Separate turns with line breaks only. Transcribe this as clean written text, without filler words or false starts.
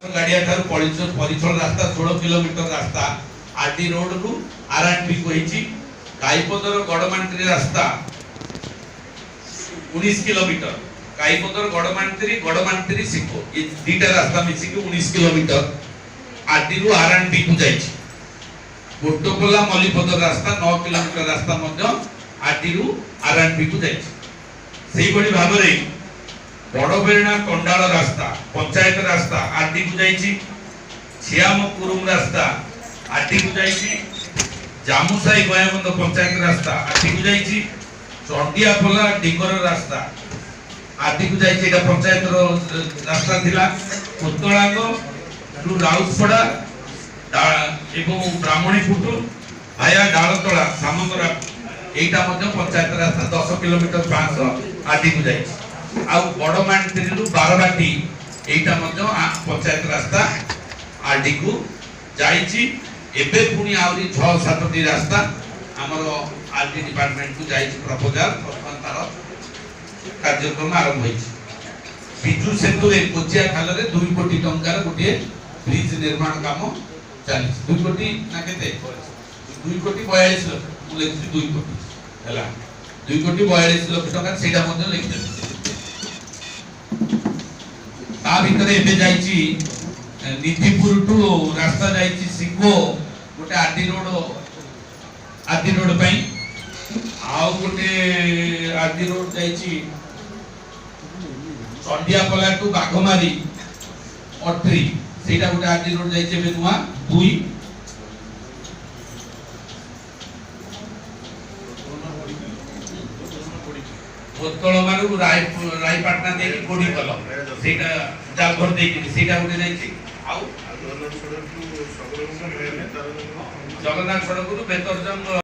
गाड़िया ठार परिचल रास्ता 16 किलोमीटर रास्ता आरटी रोड रु आरआरपी को होईची काईपदर गडमांत्री रास्ता 19 किलोमीटर काईपदर गडमांत्री सिको ये दीटा रास्ता मिसी के 19 किलोमीटर आरटी रु आरआरपी को जाईची गोटोपला मल्लीपदर रास्ता 9 किलोमीटर रास्ता मध्य आरटी रु आरआरपी को जाईची सेही बड़ी भाबरे बड़बेरणा कंडाल रास्ता पंचायत रास्ता आरटी को जाईची छियामकुरुम रास्ता आरटी को जाईची जामुसाई गयाबंद पंचायत रास्ता आरटी को जाईची चंडियापला डिगर रास्ता आरटी को जाईची एटा पंचायत रो रास्ता थिला पुतलांग रु राउतपड़ा एवं ब्राह्मणी फुटु आया डालतला सामंतरा एटा मध्य पंचायत रास्ता 10 किलोमीटर 500 आरटी को जाईची आ बड़मांत्री रु बारबाटी एटा मध्य पंचायत रास्ता आरटी को जाईची एबे पुनी आउरी 6-7 टी रास्ता हमर आरटी डिपार्टमेंट को जाईची प्रपोजल वर्तमान तार कार्यक्रम आरंभ होईची बिजु सेतु रे कोचिया खाल रे 2 कोटी टंकार गोटे ब्रिज निर्माण काम चली 2 कोटी ना केते 2 कोटी 42 लाख मु लेखि 2 कोटी हला 2 कोटी 42 लाख टंका सेटा मध्ये लेखि ता भितरे एबे जाईची निधिपुर टू रास्ता जाईची सिको गोटे आरटी रोड पई आउ गोटे आरटी रोड जाईची चंडियापला टू बाघमारी अट्री सेटा गोटे आरटी रोड जाईची बे नुआ 2 बोतल मारू रायपाटना दे कोडी कल सेटा जागर दे सेटा गोटे जाईची आउ जगन्नाथ सड़क रु बेतरजंग